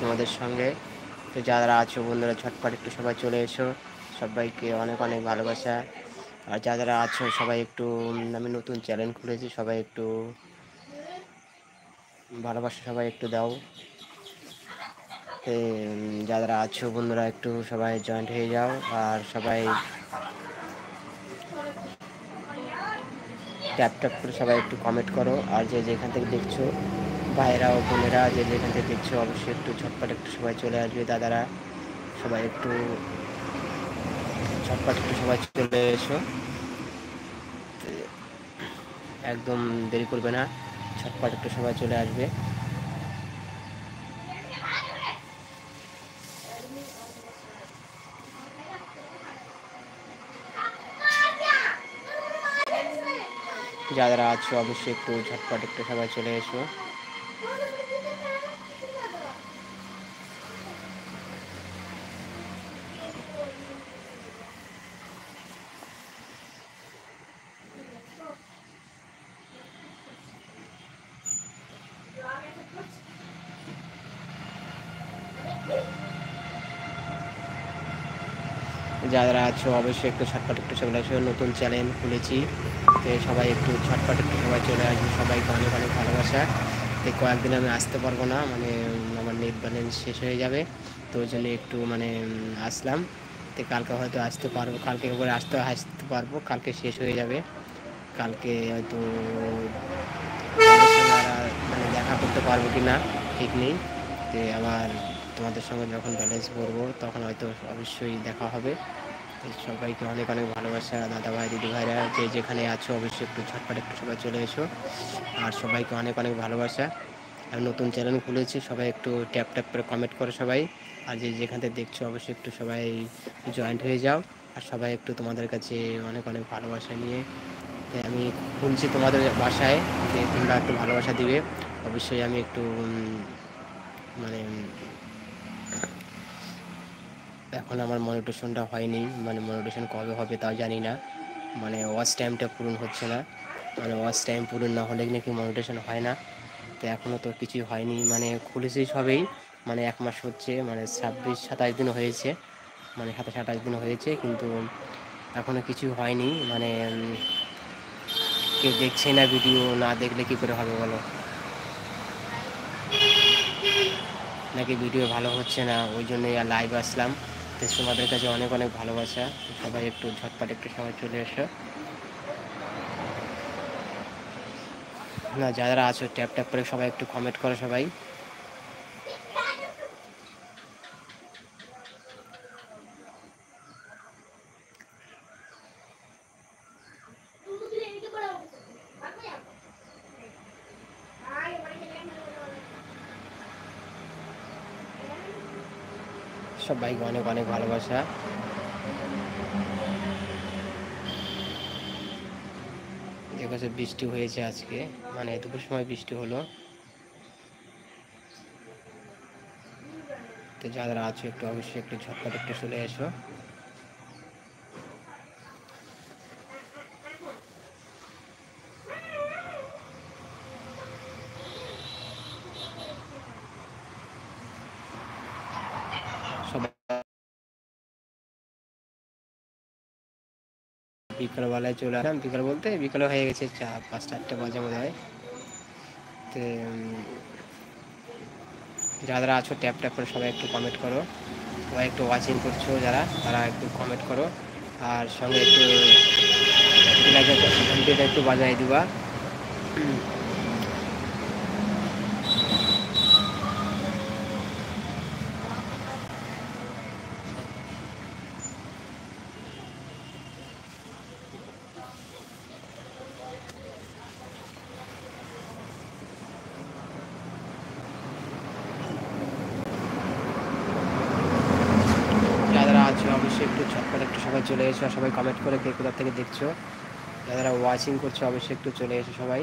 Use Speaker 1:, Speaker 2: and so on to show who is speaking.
Speaker 1: তোমাদের সঙ্গে। তো যারা আছো বন্ধুরা ঝটপট একটু সবাই চলে এসো, সবাইকে অনেক অনেক ভালোবাসা। আর যারা আছো সবাই একটু আমি নতুন চ্যানেল খুলেছি, সবাই একটু ভালোবাসা সবাই একটু দাও। যারা আছো বন্ধুরা একটু সবাই জয়েন্ট হয়ে যাও, আর সবাই ট্যাপ ট্যাপ করে সবাই একটু কমেন্ট করো। আর যে যেখান থেকে দেখছো ভাইরা ও বোনেরা যে যেখান থেকে দেখছো অবশ্যই একটু ঝটপট একটু সবাই চলে আসবে। দাদারা সবাই একটু ঝটপট একটু সবাই চলে এসো, একদম দেরি করবে না, ঝটপট একটু সবাই চলে আসবে। যারা আছো অবশ্যই একটু ঝটপট একটু সবাই চলে এসো। যারা আছো অবশ্যই একটু ঝটপট একটু চলে আসো, নতুন চ্যানেল খুলেছি, তো সবাই একটু ঝটপট একটু সবাই চলে আসবে। সবাইকে অনেক অনেক ভালোবাসা। তো কয়েকদিন আমি আসতে পারবো না, মানে আমার নেট ব্যালেন্স শেষ হয়ে যাবে, তো ওই জন্য একটু মানে আসলাম। তো কালকে হয়তো আসতে পারবো, কালকে একবার আসতে পারবো, কালকে শেষ হয়ে যাবে। কালকে হয়তো মানে দেখা করতে পারবো কি না ঠিক নেই। তো আবার তোমাদের সঙ্গে যখন ব্যালেন্স করবো তখন হয়তো অবশ্যই দেখা হবে। সবাইকে অনেক অনেক ভালোবাসা, দাদা ভাই দিদি ভাইরা যে যেখানে আছো অবশ্যই একটু ঝটপট একটু সবাই চলে এসো। আর সবাইকে অনেক অনেক ভালোবাসা। আর নতুন চ্যানেল খুলেছি, সবাই একটু ট্যাপ ট্যাপ করে কমেন্ট করো সবাই। আর যে যেখান থেকে দেখছো অবশ্যই একটু সবাই জয়েন্ট হয়ে যাও। আর সবাই একটু তোমাদের কাছে অনেক অনেক ভালোবাসা নিয়ে আমি খুলছি তোমাদের বাসায়, যে তোমরা একটু ভালোবাসা দিবে। অবশ্যই আমি একটু মানে এখন আমার মনিটেশনটা হয়নি, মানে মনিটেশন কবে হবে তাও জানি না, মানে ওয়াচ টাইমটা পূরণ হচ্ছে না, মানে ওয়াচ টাইম পূরণ না হলে নাকি মনিটেশন হয় না। তো এখনও তো কিছুই হয়নি, মানে খুলেছি সবেই, মানে 1 মাস হচ্ছে, মানে 26-27 দিন হয়েছে, মানে 27-28 দিন হয়েছে, কিন্তু এখনও কিছু হয়নি। মানে কেউ দেখছে না, ভিডিও না দেখলে কী করে হবে বলো, নাকি ভিডিও ভালো হচ্ছে না, ওই জন্যই আর লাইভ আসলাম। তো তোমাদের কাছে অনেক অনেক ভালোবাসা, সবাই একটু ঝটপট একটু সবাই চলে এসো। না যারা আছো ট্যাপ ট্যাপ করে সবাই একটু কমেন্ট করো সবাই। সবাইকে অনেক অনেক ভালোবাসা। দেখো যে বৃষ্টি হয়েছে আজকে, মানে দুপুর সময় বৃষ্টি হলো। তো যারা আছো একটু অবশ্যই একটু ঝটপট একটু চলে এসো। সবাই বিকালবেলায় চলে আসলাম, বিকাল বলতে বিকালে হয়ে গেছে 5-4টা বাজে মনে হয়। তো যারা আছো ট্যাপ ট্যাপ করে সবাই একটু কমেন্ট করো, সবাই একটু ওয়াচিং করছো যারা, তারা একটু কমেন্ট করো। আর সঙ্গে একটু ঘন্টিটা একটু বাজাই দিবা। যারা আছো অবশ্যই একটু ঝটপট একটু সবাই চলে এসো, সবাই কমেন্ট করে কে কোথা থেকে দেখছো, যারা ওয়াচিং করছো অবশ্যই একটু চলে এসো সবাই।